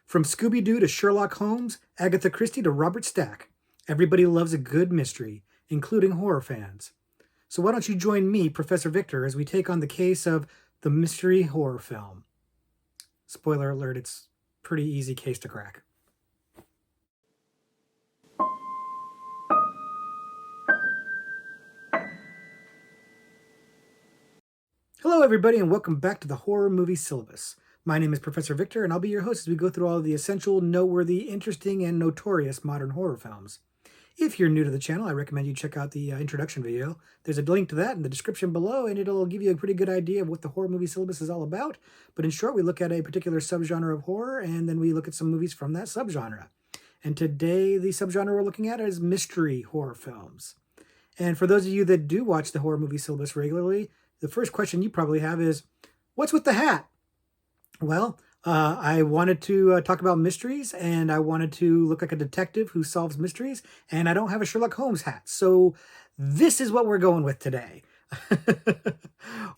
From Scooby-Doo to Sherlock Holmes, Agatha Christie to Robert Stack, everybody loves a good mystery, including horror fans. So why don't you join me, Professor Victor, as we take on the case of the mystery horror film. Spoiler alert, it's a pretty easy case to crack. Hello, everybody, and welcome back to the Horror Movie Syllabus. My name is Professor Victor, and I'll be your host as we go through all of the essential, noteworthy, interesting, and notorious modern horror films. If you're new to the channel, I recommend you check out the introduction video. There's a link to that in the description below, and it'll give you a pretty good idea of what the Horror Movie Syllabus is all about. But in short, we look at a particular subgenre of horror, and then we look at some movies from that subgenre. And today, the subgenre we're looking at is mystery horror films. And for those of you that do watch the Horror Movie Syllabus regularly, the first question you probably have is, what's with the hat? Well, I wanted to talk about mysteries, and I wanted to look like a detective who solves mysteries, and I don't have a Sherlock Holmes hat. So this is what we're going with today.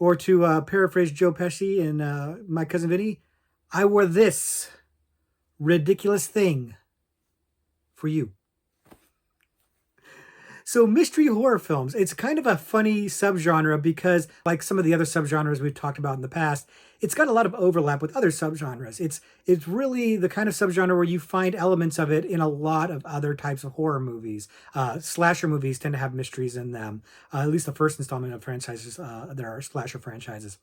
Or to paraphrase Joe Pesci and My Cousin Vinny, I wore this ridiculous thing for you. So mystery horror films, it's kind of a funny subgenre because like some of the other subgenres we've talked about in the past, it's got a lot of overlap with other subgenres. It's really the kind of subgenre where you find elements of it in a lot of other types of horror movies. Slasher movies tend to have mysteries in them. At least the first installment of franchises, there are slasher franchises.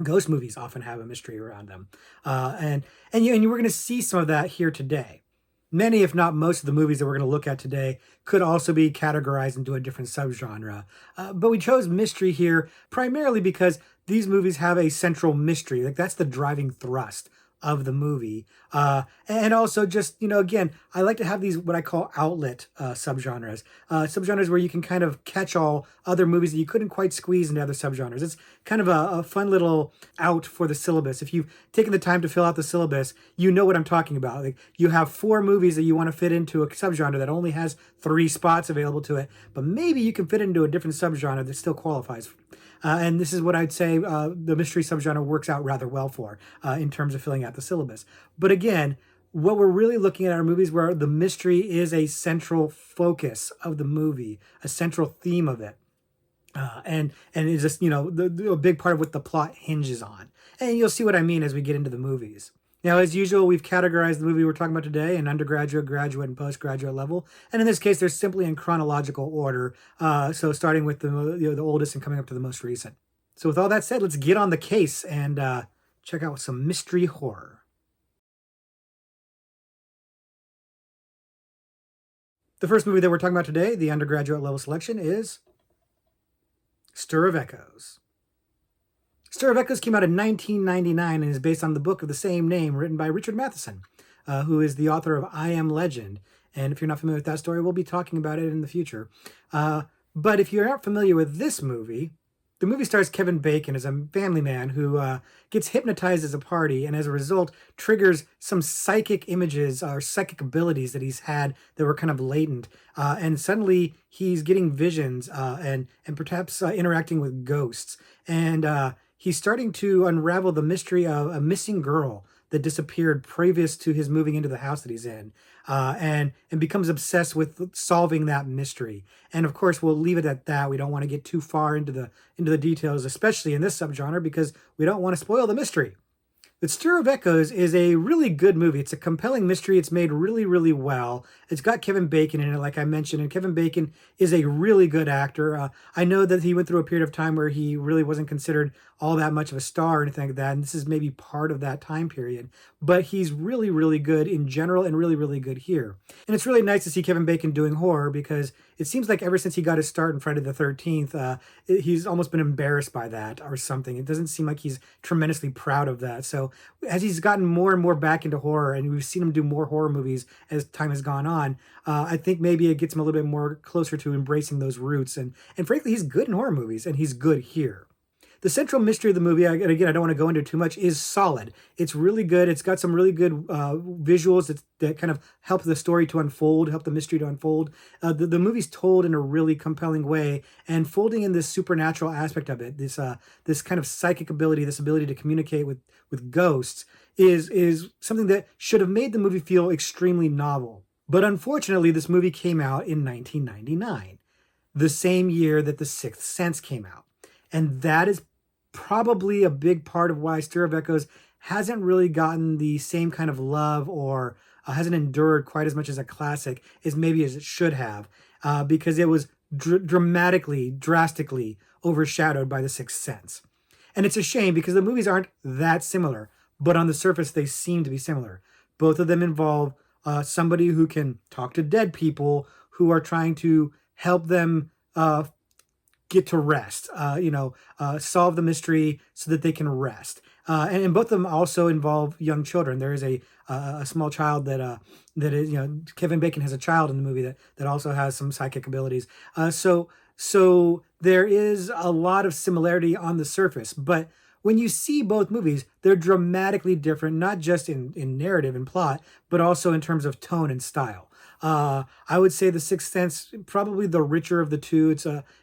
Ghost movies often have a mystery around them. And we're going to see some of that here today. Many, if not most, of the movies that we're going to look at today could also be categorized into a different subgenre. But we chose mystery here primarily because these movies have a central mystery. Like that's the driving thrust of the movie. And also just, again, I like to have these what I call outlet subgenres. Subgenres where you can kind of catch all other movies that you couldn't quite squeeze into other subgenres. It's kind of a fun little out for the syllabus. If you've taken the time to fill out the syllabus, you know what I'm talking about. Like you have 4 movies that you want to fit into a subgenre that only has 3 spots available to it, but maybe you can fit into a different subgenre that still qualifies. And this is what I'd say the mystery subgenre works out rather well for in terms of filling out the syllabus. But again, what we're really looking at are movies where the mystery is a central focus of the movie, a central theme of it. And it's just, a big part of what the plot hinges on. And you'll see what I mean as we get into the movies. Now, as usual, we've categorized the movie we're talking about today in undergraduate, graduate, and postgraduate level. And in this case, they're simply in chronological order. So starting with the oldest and coming up to the most recent. So with all that said, let's get on the case and check out some mystery horror. The first movie that we're talking about today, the undergraduate level selection, is Stir of Echoes. Stir of Echoes came out in 1999 and is based on the book of the same name written by Richard Matheson, who is the author of I Am Legend. And if you're not familiar with that story, we'll be talking about it in the future. But if you're not familiar with this movie, the movie stars Kevin Bacon as a family man who gets hypnotized as a party and as a result triggers some psychic images or psychic abilities that he's had that were kind of latent. And suddenly he's getting visions and perhaps interacting with ghosts. And he's starting to unravel the mystery of a missing girl that disappeared previous to his moving into the house that he's in, and becomes obsessed with solving that mystery. And of course, we'll leave it at that. We don't want to get too far into the details, especially in this subgenre, because we don't want to spoil the mystery. But Stir of Echoes is a really good movie. It's a compelling mystery. It's made really, really well. It's got Kevin Bacon in it, like I mentioned, and Kevin Bacon is a really good actor. I know that he went through a period of time where he really wasn't considered all that much of a star or anything like that, and this is maybe part of that time period. But he's really, really good in general and really, really good here. And it's really nice to see Kevin Bacon doing horror because it seems like ever since he got his start in Friday the 13th, he's almost been embarrassed by that or something. It doesn't seem like he's tremendously proud of that. So as he's gotten more and more back into horror, and we've seen him do more horror movies as time has gone on, I think maybe it gets him a little bit more closer to embracing those roots. And frankly, he's good in horror movies, and he's good here. The central mystery of the movie, and again, I don't want to go into too much, is solid. It's really good. It's got some really good visuals that kind of help the story to unfold, help the mystery to unfold. The movie's told in a really compelling way, and folding in this supernatural aspect of it, this kind of psychic ability, this ability to communicate with ghosts, is something that should have made the movie feel extremely novel. But unfortunately, this movie came out in 1999, the same year that The Sixth Sense came out. And that is probably a big part of why Stir of Echoes hasn't really gotten the same kind of love, or hasn't endured quite as much as a classic as maybe as it should have, because it was drastically overshadowed by The Sixth Sense. And it's a shame because the movies aren't that similar, but on the surface they seem to be similar. Both of them involve somebody who can talk to dead people who are trying to help them get to rest, solve the mystery so that they can rest. And both of them also involve young children. There is a small child that is, Kevin Bacon has a child in the movie that also has some psychic abilities. So there is a lot of similarity on the surface, but when you see both movies, they're dramatically different, not just in narrative and plot, but also in terms of tone and style. I would say The Sixth Sense probably the richer of the two.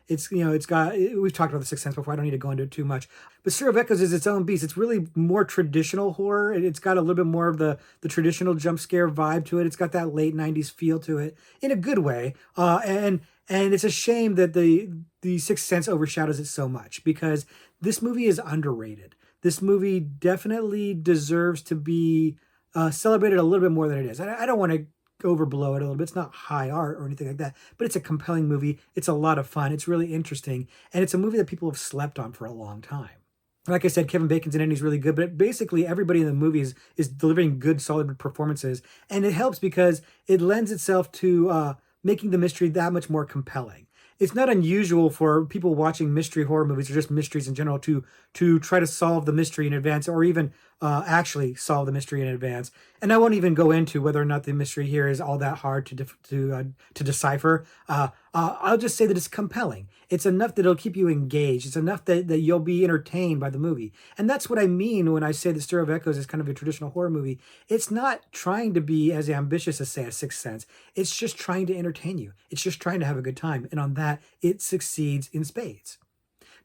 It's got, we've talked about The Sixth Sense before. I don't need to go into it too much. But Stir of Echoes is its own beast. It's really more traditional horror. It's got a little bit more of the traditional jump scare vibe to it. It's got that late '90s feel to it in a good way. And it's a shame that the Sixth Sense overshadows it so much, because this movie is underrated. This movie definitely deserves to be celebrated a little bit more than it is. I don't want to overblow it a little bit. It's not high art or anything like that, but it's a compelling movie. It's a lot of fun. It's really interesting. And it's a movie that people have slept on for a long time. Like I said, Kevin Bacon's in it and he's really good, but basically everybody in the movie is delivering good, solid performances. And it helps because it lends itself to making the mystery that much more compelling. It's not unusual for people watching mystery horror movies, or just mysteries in general, to try to solve the mystery in advance, or even actually solve the mystery in advance. And I won't even go into whether or not the mystery here is all that hard to decipher. I'll just say that it's compelling. It's enough that it'll keep you engaged. It's enough that you'll be entertained by the movie. And that's what I mean when I say The Stir of Echoes is kind of a traditional horror movie. It's not trying to be as ambitious as, say, A Sixth Sense. It's just trying to entertain you. It's just trying to have a good time. And on that, it succeeds in spades.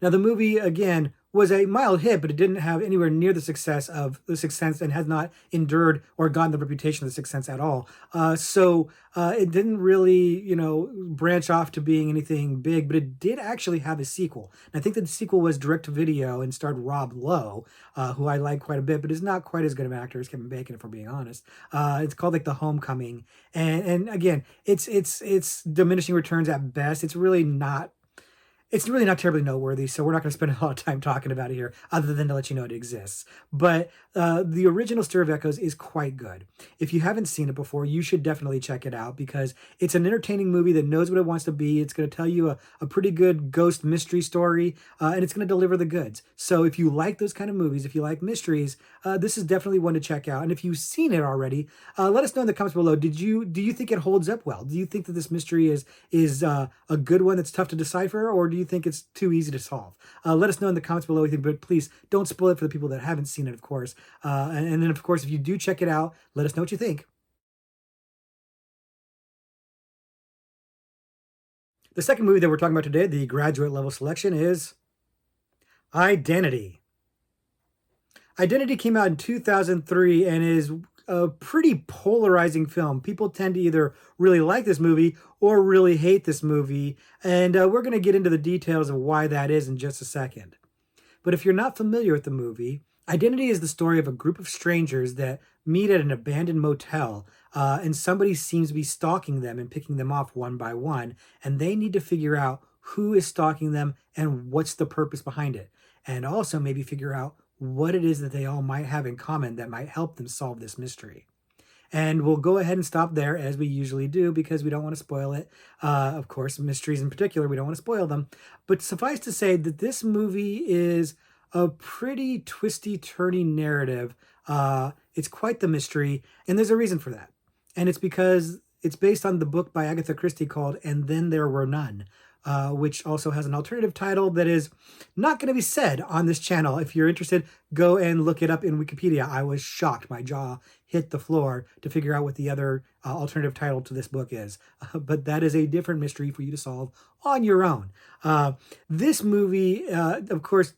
Now, the movie, again, was a mild hit, but it didn't have anywhere near the success of The Sixth Sense, and has not endured or gotten the reputation of The Sixth Sense at all. So it didn't really, branch off to being anything big, but it did actually have a sequel. And I think that the sequel was direct-to-video and starred Rob Lowe, who I like quite a bit, but is not quite as good of an actor as Kevin Bacon, if we're being honest. It's called The Homecoming. And again, it's diminishing returns at best. It's really not terribly noteworthy, so we're not going to spend a lot of time talking about it here, other than to let you know it exists. But the original Stir of Echoes is quite good. If you haven't seen it before, you should definitely check it out, because it's an entertaining movie that knows what it wants to be. It's going to tell you a pretty good ghost mystery story, and it's going to deliver the goods. So if you like those kind of movies, if you like mysteries, this is definitely one to check out. And if you've seen it already, let us know in the comments below. Do you think it holds up well? Do you think that this mystery is a good one that's tough to decipher, or do you think it's too easy to solve? Let us know in the comments below what you think, but please don't spoil it for the people that haven't seen it, of course. And then, of course, if you do check it out, let us know what you think. The second movie that we're talking about today, the graduate level selection, is Identity. Identity came out in 2003 and is a pretty polarizing film. People tend to either really like this movie or really hate this movie, and we're going to get into the details of why that is in just a second. But if you're not familiar with the movie, Identity is the story of a group of strangers that meet at an abandoned motel, and somebody seems to be stalking them and picking them off one by one, and they need to figure out who is stalking them and what's the purpose behind it, and also maybe figure out what it is that they all might have in common that might help them solve this mystery. And we'll go ahead and stop there, as we usually do, because we don't want to spoil it. Of course, mysteries in particular, we don't want to spoil them. But suffice to say that this movie is a pretty twisty, turny narrative. It's quite the mystery, and there's a reason for that. And it's because it's based on the book by Agatha Christie called And Then There Were None, which also has an alternative title that is not going to be said on this channel. If you're interested, go and look it up in Wikipedia. I was shocked. My jaw hit the floor to figure out what the other alternative title to this book is. But that is a different mystery for you to solve on your own. This movie, of course,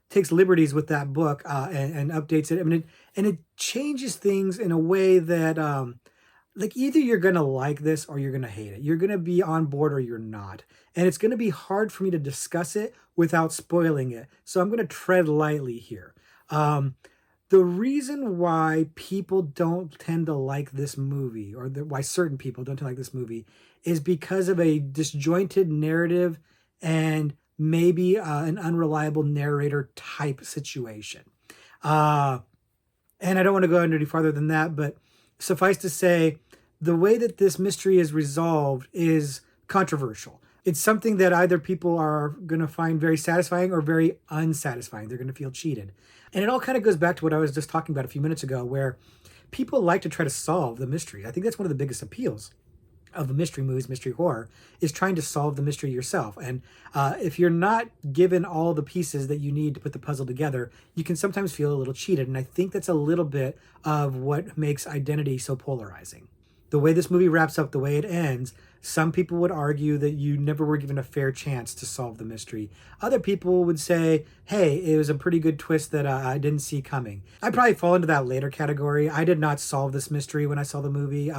takes liberties with that book and updates it. I mean, and it changes things in a way that like either you're gonna like this or you're gonna hate it. You're gonna be on board or you're not. And it's gonna be hard for me to discuss it without spoiling it. So I'm gonna tread lightly here. Um, the reason why people don't tend to like this movie, or why certain people don't like this movie, is because of a disjointed narrative and maybe an unreliable narrator type situation. Uh, and I don't want to go any farther than that, but suffice to say, the way that this mystery is resolved is controversial. It's something that either people are going to find very satisfying or very unsatisfying. They're going to feel cheated. And it all kind of goes back to what I was just talking about a few minutes ago, where people like to try to solve the mystery. I think that's one of the biggest appeals of the mystery movies, mystery horror, is trying to solve the mystery yourself. And if you're not given all the pieces that you need to put the puzzle together, you can sometimes feel a little cheated. And I think that's a little bit of what makes Identity so polarizing. The way this movie wraps up, the way it ends, some people would argue that you never were given a fair chance to solve the mystery. Other people would say, hey, it was a pretty good twist that I didn't see coming. I probably fall into that later category. I did not solve this mystery when I saw the movie.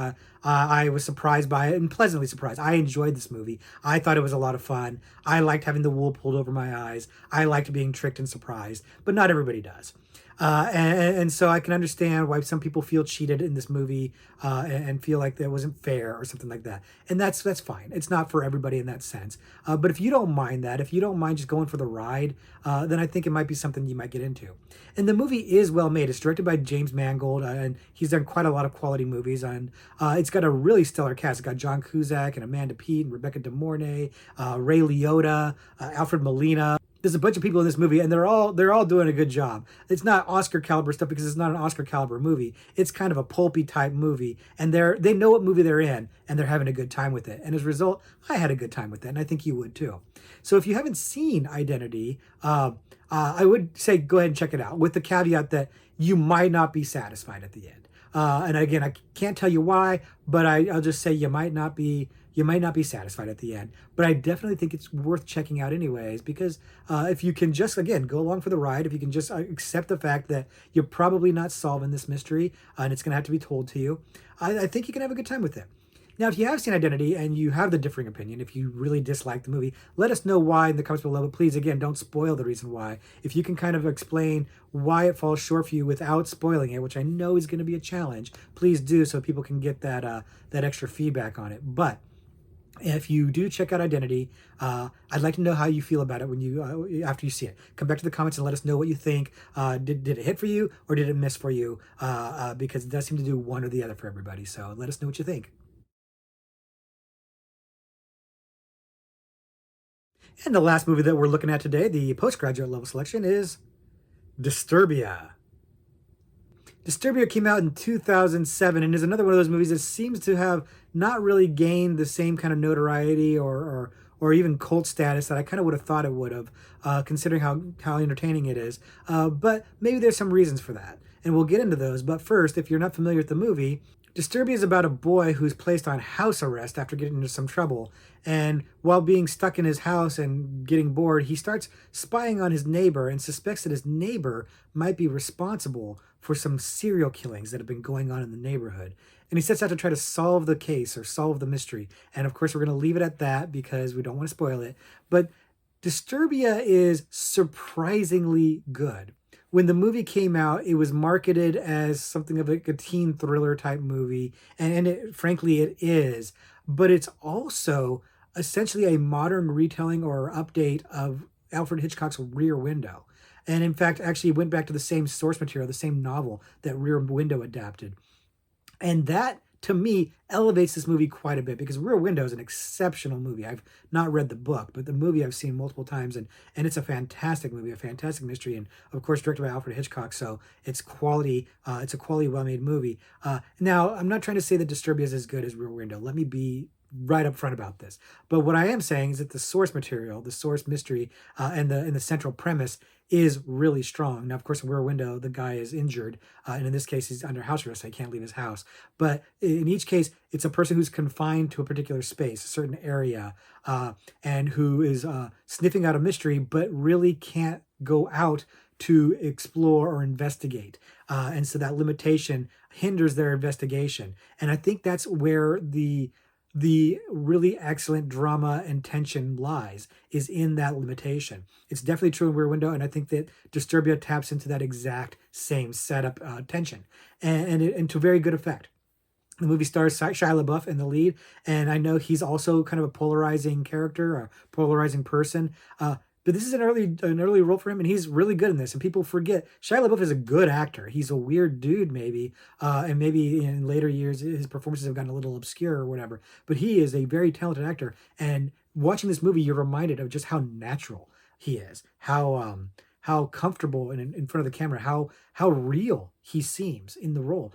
I was surprised by it and pleasantly surprised. I enjoyed this movie. I thought it was a lot of fun. I liked having the wool pulled over my eyes. I liked being tricked and surprised, but not everybody does. And so I can understand why some people feel cheated in this movie and feel like that wasn't fair or something like that. And that's fine. It's not for everybody in that sense. But if you don't mind that, if you don't mind just going for the ride, then I think it might be something you might get into. And the movie is well made. It's directed by James Mangold, and he's done quite a lot of quality movies. And it's got a really stellar cast. It's got John Cusack and Amanda Peet and Rebecca De Mornay, Ray Liotta, Alfred Molina. There's a bunch of people in this movie, and they're all doing a good job. It's not Oscar caliber stuff because it's not an Oscar caliber movie. It's kind of a pulpy type movie, and they know what movie they're in, and they're having a good time with it. And as a result, I had a good time with it, and I think you would too. So if you haven't seen Identity, I would say go ahead and check it out, with the caveat that you might not be satisfied at the end. And again, I can't tell you why, but I'll just say you might not be satisfied at the end. But I definitely think it's worth checking out anyways, because if you can just, again, go along for the ride, if you can just accept the fact that you're probably not solving this mystery and it's going to have to be told to you, I think you can have a good time with it. Now, if you have seen Identity and you have the differing opinion, if you really dislike the movie, let us know why in the comments below. But please, again, don't spoil the reason why. If you can kind of explain why it falls short for you without spoiling it, which I know is going to be a challenge, please do, so people can get that extra feedback on it. But if you do check out Identity, I'd like to know how you feel about it when you after you see it. Come back to the comments and let us know what you think. Did it hit for you or did it miss for you? Because it does seem to do one or the other for everybody. So let us know what you think. And the last movie that we're looking at today, the postgraduate level selection, is Disturbia. Disturbia came out in 2007 and is another one of those movies that seems to have not really gained the same kind of notoriety or even cult status that I kind of would have thought it would have, considering how entertaining it is. But maybe there's some reasons for that, and we'll get into those. But first, if you're not familiar with the movie, Disturbia is about a boy who's placed on house arrest after getting into some trouble. And while being stuck in his house and getting bored, he starts spying on his neighbor and suspects that his neighbor might be responsible for some serial killings that have been going on in the neighborhood. And he sets out to try to solve the case or solve the mystery. And of course, we're going to leave it at that because we don't want to spoil it. But Disturbia is surprisingly good. When the movie came out, it was marketed as something of like a teen thriller type movie, and frankly, it is. But it's also essentially a modern retelling or update of Alfred Hitchcock's Rear Window. And in fact, actually went back to the same source material, the same novel that Rear Window adapted. And that, to me, elevates this movie quite a bit, because Rear Window is an exceptional movie. I've not read the book, but the movie I've seen multiple times, and it's a fantastic movie, a fantastic mystery, and of course directed by Alfred Hitchcock, so it's quality. It's a quality, well-made movie. Now, I'm not trying to say that Disturbia is as good as Rear Window. Let me be right up front about this. But what I am saying is that the source material, the source mystery, and the central premise is really strong. Now, of course, in Rear Window, the guy is injured, and in this case, he's under house arrest, so he can't leave his house. But in each case, it's a person who's confined to a particular space, a certain area, and who is sniffing out a mystery, but really can't go out to explore or investigate. And so that limitation hinders their investigation. And I think that's where the really excellent drama and tension lies, is in that limitation. It's definitely true in Rear Window, and I think that Disturbia taps into that exact same setup tension, and to very good effect. The movie stars Shia LaBeouf in the lead, and I know he's also kind of a polarizing character, a polarizing person. But this is an early role for him, and he's really good in this. And people forget Shia LaBeouf is a good actor. He's a weird dude, maybe, and maybe in later years his performances have gotten a little obscure or whatever. But he is a very talented actor. And watching this movie, you're reminded of just how natural he is, how comfortable in front of the camera, how real he seems in the role.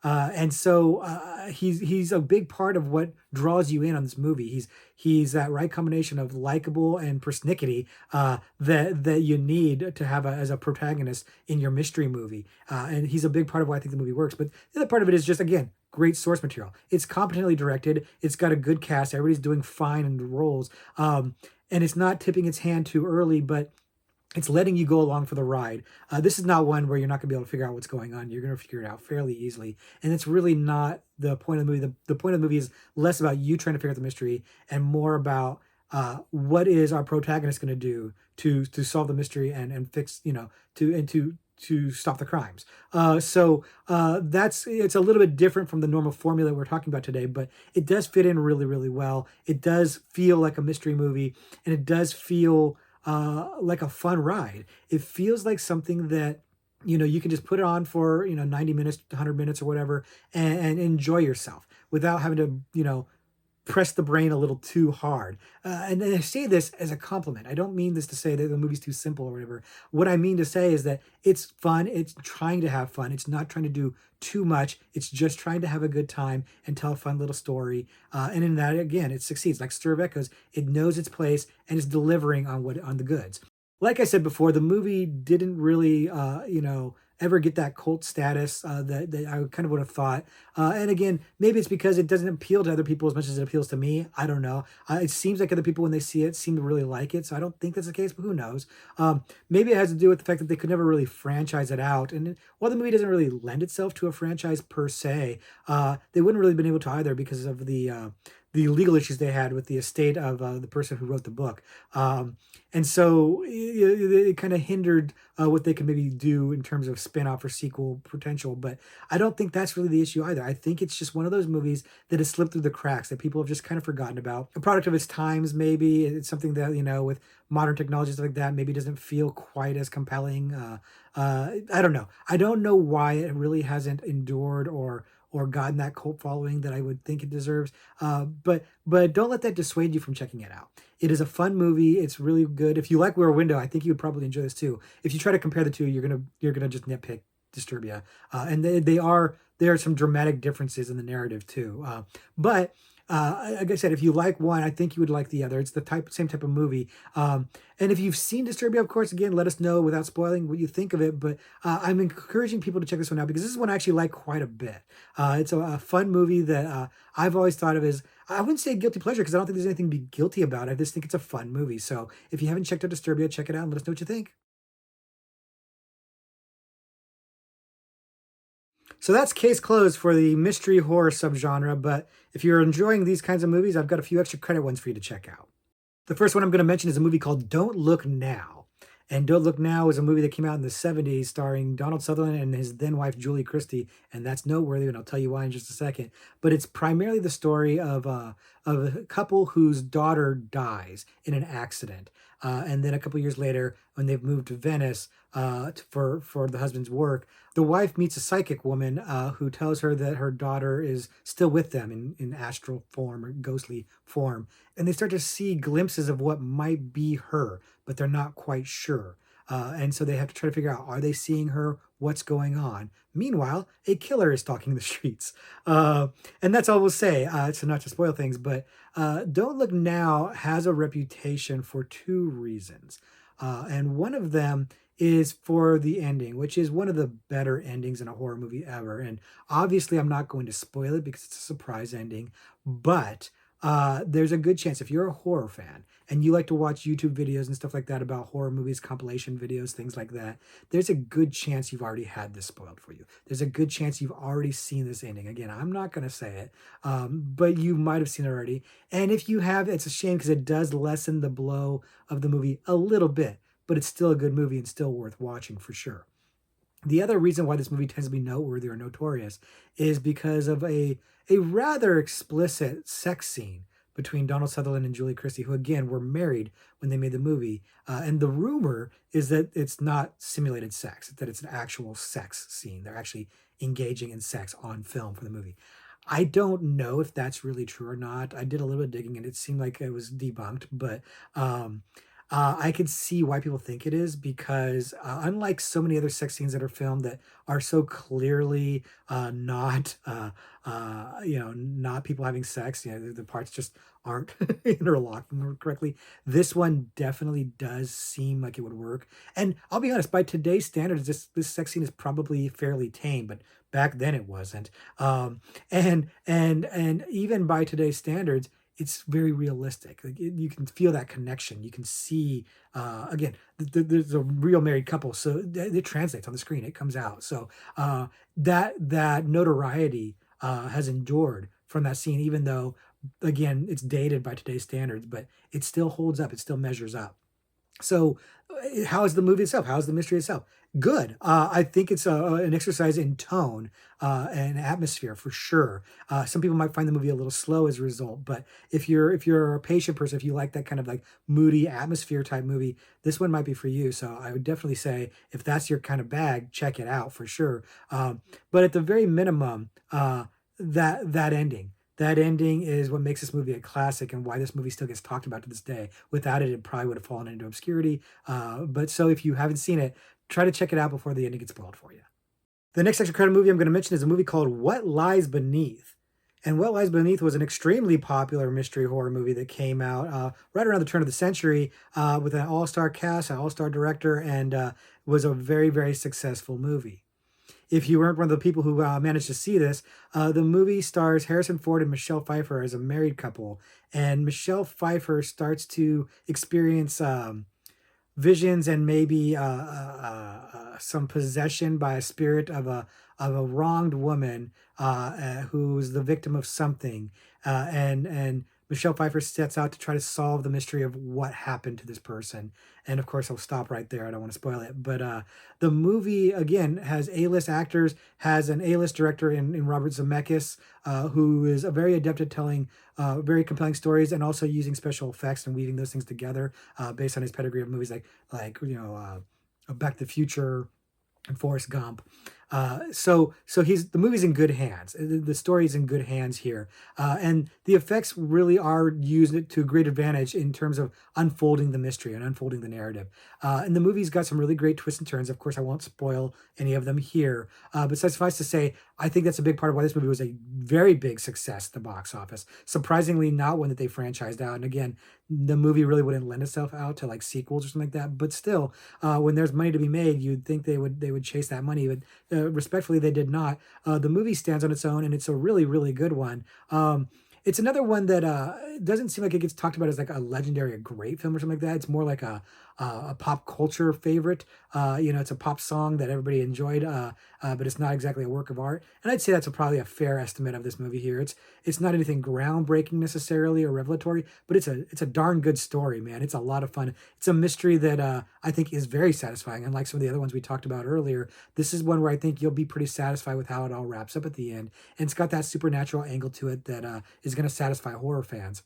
And so he's a big part of what draws you in on this movie. He's that right combination of likable and persnickety that you need to have as a protagonist in your mystery movie. And he's a big part of why I think the movie works. But the other part of it is just, again, great source material. It's competently directed. It's got a good cast. Everybody's doing fine in the roles. And it's not tipping its hand too early, but it's letting you go along for the ride. This is not one where you're not going to be able to figure out what's going on. You're going to figure it out fairly easily. And it's really not the point of the movie. The point of the movie is less about you trying to figure out the mystery and more about what is our protagonist going to do to solve the mystery and fix, to stop the crimes. So it's a little bit different from the normal formula we're talking about today, but it does fit in really, really well. It does feel like a mystery movie, and it does feel like a fun ride. It feels like something that you can just put it on for 90 minutes, 100 minutes, or whatever, and enjoy yourself without having to press the brain a little too hard. And I say this as a compliment. I don't mean this to say that the movie's too simple or whatever. What I mean to say is that it's fun. It's trying to have fun. It's not trying to do too much. It's just trying to have a good time and tell a fun little story. And in that, again, it succeeds. Like Stir of Echoes, it knows its place and is delivering on the goods. Like I said before, the movie didn't really, ever get that cult status that I kind of would have thought. And again, maybe it's because it doesn't appeal to other people as much as it appeals to me. I don't know. It seems like other people, when they see it, seem to really like it. So I don't think that's the case, but who knows? Maybe it has to do with the fact that they could never really franchise it out. And while the movie doesn't really lend itself to a franchise per se, they wouldn't really been able to either because of the legal issues they had with the estate of the person who wrote the book. And so it kind of hindered what they could maybe do in terms of spin-off or sequel potential. But I don't think that's really the issue either. I think it's just one of those movies that has slipped through the cracks that people have just kind of forgotten about. A product of its times, maybe. It's something that, with modern technologies like that, maybe doesn't feel quite as compelling. I don't know. I don't know why it really hasn't endured or gotten that cult following that I would think it deserves. But don't let that dissuade you from checking it out. It is a fun movie. It's really good. If you like Rear Window, I think you would probably enjoy this too. If you try to compare the two, you're gonna just nitpick Disturbia. And there are some dramatic differences in the narrative too. But like I said, if you like one, I think you would like the other. It's the same type of movie. And if you've seen Disturbia, of course, again, let us know without spoiling what you think of it. But I'm encouraging people to check this one out because this is one I actually like quite a bit. It's a fun movie that I've always thought of as, I wouldn't say guilty pleasure because I don't think there's anything to be guilty about. I just think it's a fun movie. So if you haven't checked out Disturbia, check it out and let us know what you think. So that's case closed for the mystery horror subgenre. But if you're enjoying these kinds of movies, I've got a few extra credit ones for you to check out. The first one I'm going to mention is a movie called Don't Look Now. And Don't Look Now is a movie that came out in the 70s starring Donald Sutherland and his then wife, Julie Christie. And that's noteworthy, and I'll tell you why in just a second. But it's primarily the story of a couple whose daughter dies in an accident. And then a couple years later, when they've moved to Venice for the husband's work, the wife meets a psychic woman who tells her that her daughter is still with them in astral form or ghostly form. And they start to see glimpses of what might be her, but they're not quite sure. And so they have to try to figure out, are they seeing her? What's going on? Meanwhile, a killer is stalking the streets. And that's all we'll say, so not to spoil things, but Don't Look Now has a reputation for two reasons. And one of them is for the ending, which is one of the better endings in a horror movie ever. And obviously, I'm not going to spoil it because it's a surprise ending, but there's a good chance if you're a horror fan and you like to watch YouTube videos and stuff like that about horror movies, compilation videos, things like that, there's a good chance you've already had this spoiled for you. There's a good chance you've already seen this ending. Again, I'm not going to say it, but you might have seen it already. And if you have, it's a shame because it does lessen the blow of the movie a little bit, but it's still a good movie and still worth watching for sure. The other reason why this movie tends to be noteworthy or notorious is because of a rather explicit sex scene between Donald Sutherland and Julie Christie, who again were married when they made the movie. And the rumor is that it's not simulated sex, that it's an actual sex scene. They're actually engaging in sex on film for the movie. I don't know if that's really true or not. I did a little bit of digging and it seemed like it was debunked, but I could see why people think it is because unlike so many other sex scenes that are filmed that are so clearly not people having sex, the parts just aren't interlocked correctly. This one definitely does seem like it would work. And I'll be honest, by today's standards, this sex scene is probably fairly tame, but back then it wasn't. And even by today's standards, it's very realistic. Like you can feel that connection. You can see again, there's a real married couple, so it translates on the screen. It comes out. So that notoriety has endured from that scene, even though again it's dated by today's standards, but it still holds up. It still measures up. So, how is the movie itself? How is the mystery itself? Good. I think it's an exercise in tone and atmosphere for sure. Some people might find the movie a little slow as a result, but if you're a patient person, if you like that kind of like moody atmosphere type movie, this one might be for you. So I would definitely say if that's your kind of bag, check it out for sure. But at the very minimum, that ending. That ending is what makes this movie a classic and why this movie still gets talked about to this day. Without it, it probably would have fallen into obscurity. But so if you haven't seen it, try to check it out before the ending gets spoiled for you. The next extra credit movie I'm going to mention is a movie called What Lies Beneath. And What Lies Beneath was an extremely popular mystery horror movie that came out right around the turn of the century with an all-star cast, an all-star director, and was a very, very successful movie. If you weren't one of the people who managed to see this, the movie stars Harrison Ford and Michelle Pfeiffer as a married couple. And Michelle Pfeiffer starts to experience visions and maybe some possession by a spirit of a wronged woman who's the victim of something. And Michelle Pfeiffer sets out to try to solve the mystery of what happened to this person. And of course, I'll stop right there. I don't want to spoil it. But the movie, again, has A-list actors, has an A-list director in Robert Zemeckis, who is a very adept at telling very compelling stories and also using special effects and weaving those things together based on his pedigree of movies like Back to the Future and Forrest Gump. So the movie's in good hands. The story's in good hands here, and the effects really are used to great advantage in terms of unfolding the mystery and unfolding the narrative. And the movie's got some really great twists and turns. Of course, I won't spoil any of them here, but suffice to say, I think that's a big part of why this movie was a very big success at the box office. Surprisingly, not one that they franchised out. And again, the movie really wouldn't lend itself out to like sequels or something like that. But still, when there's money to be made, you'd think they would chase that money. But respectfully, they did not. The movie stands on its own, and it's a really, really good one. It's another one that doesn't seem like it gets talked about as like a legendary, a great film or something like that. It's more like a pop culture favorite. It's a pop song that everybody enjoyed, but it's not exactly a work of art. And I'd say that's probably a fair estimate of this movie here. It's not anything groundbreaking necessarily or revelatory, but it's a darn good story, man. It's a lot of fun. It's a mystery that I think is very satisfying. Unlike some of the other ones we talked about earlier, this is one where I think you'll be pretty satisfied with how it all wraps up at the end. And it's got that supernatural angle to it that is going to satisfy horror fans.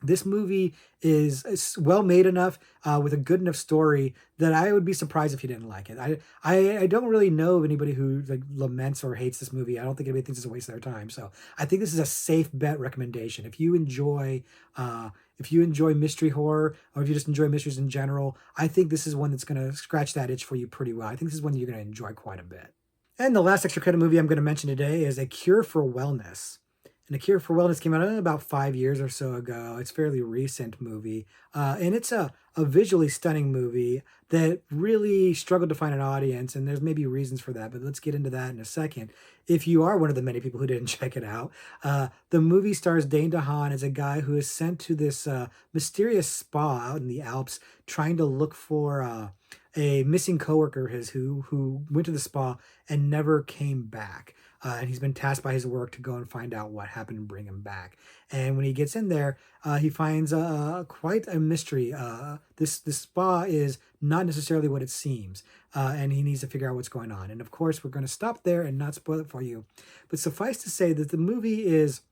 This movie is well made enough with a good enough story that I would be surprised if you didn't like it. I don't really know of anybody who like laments or hates this movie. I don't think anybody thinks it's a waste of their time. So I think this is a safe bet recommendation. If you enjoy mystery horror or if you just enjoy mysteries in general, I think this is one that's going to scratch that itch for you pretty well. I think this is one that you're going to enjoy quite a bit. And the last extra credit movie I'm going to mention today is A Cure for Wellness. And A Cure for Wellness came out about 5 years or so ago. It's a fairly recent movie. And it's a a visually stunning movie that really struggled to find an audience, and there's maybe reasons for that, but let's get into that in a second. If you are one of the many people who didn't check it out, the movie stars Dane DeHaan as a guy who is sent to this mysterious spa out in the Alps, trying to look for a missing coworker of his who went to the spa and never came back. And he's been tasked by his work to go and find out what happened and bring him back. And when he gets in there, he finds quite a mystery. This spa is not necessarily what it seems, and he needs to figure out what's going on. And of course, we're going to stop there and not spoil it for you. But suffice to say that the movie is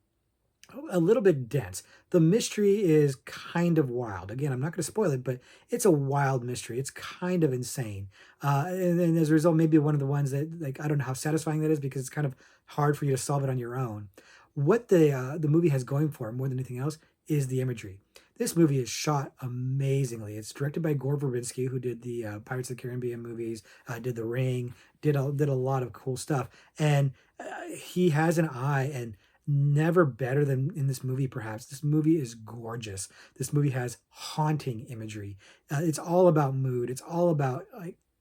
a little bit dense. The mystery is kind of wild. Again, I'm not going to spoil it, but it's a wild mystery. It's kind of insane. And as a result, maybe one of the ones that, like, I don't know how satisfying that is, because it's kind of hard for you to solve it on your own. What the movie has going for it more than anything else is the imagery. This movie is shot amazingly. It's directed by Gore Verbinski, who did the Pirates of the Caribbean movies, did The Ring, did a lot of cool stuff. And he has an eye, and never better than in this movie, perhaps. This movie is gorgeous. This movie has haunting imagery. It's all about mood. It's all about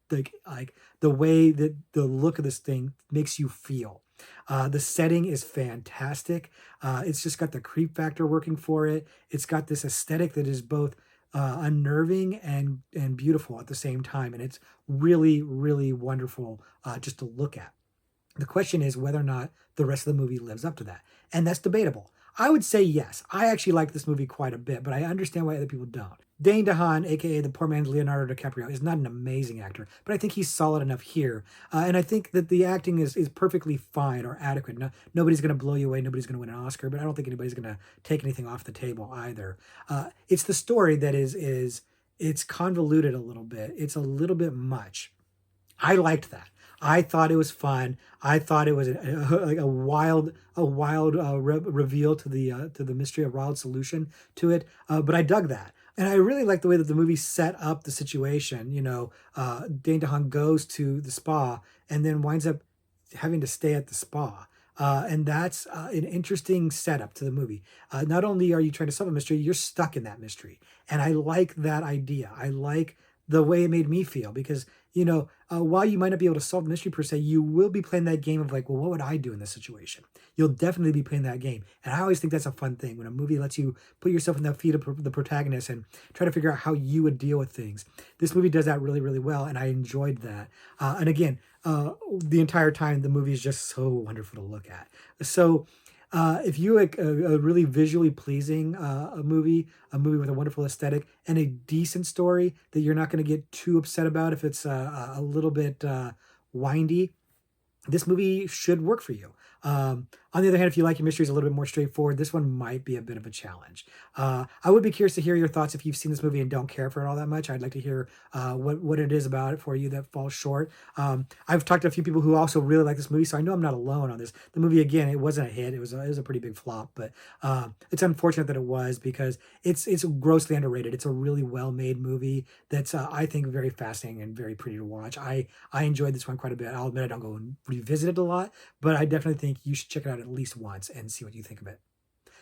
like the way that the look of this thing makes you feel. The setting is fantastic. It's just got the creep factor working for it. It's got this aesthetic that is both unnerving and beautiful at the same time. And it's really, really wonderful just to look at. The question is whether or not the rest of the movie lives up to that. And that's debatable. I would say yes. I actually like this movie quite a bit, but I understand why other people don't. Dane DeHaan, aka the poor man's Leonardo DiCaprio, is not an amazing actor, but I think he's solid enough here. And I think that the acting is perfectly fine or adequate. No, nobody's going to blow you away. Nobody's going to win an Oscar, but I don't think anybody's going to take anything off the table either. It's the story that it's convoluted a little bit. It's a little bit much. I liked that. I thought it was fun. I thought it was a wild reveal to the mystery, a wild solution to it. But I dug that. And I really like the way that the movie set up the situation. You know, Dane DeHaan goes to the spa and then winds up having to stay at the spa. And that's an interesting setup to the movie. Not only are you trying to solve a mystery, you're stuck in that mystery. And I like that idea. I like the way it made me feel, because, you know, while you might not be able to solve the mystery per se, you will be playing that game of like, well, what would I do in this situation? You'll definitely be playing that game. And I always think that's a fun thing when a movie lets you put yourself in the feet of the protagonist and try to figure out how you would deal with things. This movie does that really, really well, and I enjoyed that. And again, the entire time, the movie is just so wonderful to look at. So if you like a really visually pleasing a movie with a wonderful aesthetic and a decent story that you're not going to get too upset about if it's a little bit windy, this movie should work for you. On the other hand, if you like your mysteries a little bit more straightforward, this one might be a bit of a challenge. I would be curious to hear your thoughts if you've seen this movie and don't care for it all that much. I'd like to hear what it is about it for you that falls short. I've talked to a few people who also really like this movie, so I know I'm not alone on this. The movie, again, it wasn't a hit. It was a pretty big flop, but it's unfortunate that it was, because it's grossly underrated. It's a really well-made movie that's, I think, very fascinating and very pretty to watch. I enjoyed this one quite a bit. I'll admit I don't go and revisit it a lot, but I definitely think you should check it out at least once and see what you think of it.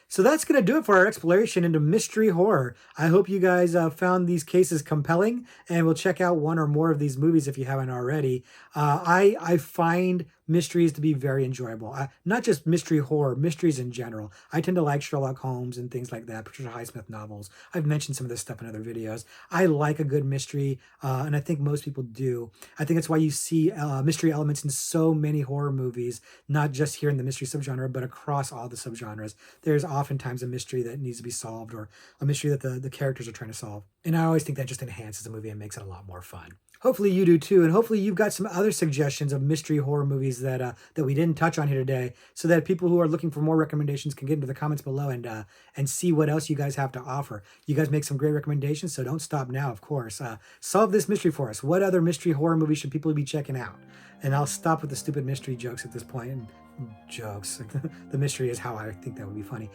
So that's going to do it for our exploration into mystery horror. I hope you guys found these cases compelling, and will check out one or more of these movies if you haven't already. I find mysteries to be very enjoyable. Not just mystery horror, mysteries in general. I tend to like Sherlock Holmes and things like that, Patricia Highsmith novels. I've mentioned some of this stuff in other videos. I like a good mystery, and I think most people do. I think that's why you see mystery elements in so many horror movies, not just here in the mystery subgenre, but across all the subgenres. There's oftentimes a mystery that needs to be solved, or a mystery that the characters are trying to solve. And I always think that just enhances the movie and makes it a lot more fun. Hopefully you do too, and hopefully you've got some other suggestions of mystery horror movies that we didn't touch on here today, so that people who are looking for more recommendations can get into the comments below and see what else you guys have to offer. You guys make some great recommendations, so don't stop now, of course. Solve this mystery for us. What other mystery horror movies should people be checking out? And I'll stop with the stupid mystery jokes at this point. And jokes. The mystery is how I think that would be funny.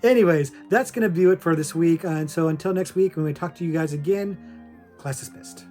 Anyways, that's going to do it for this week. And so until next week, when we talk to you guys again, class dismissed.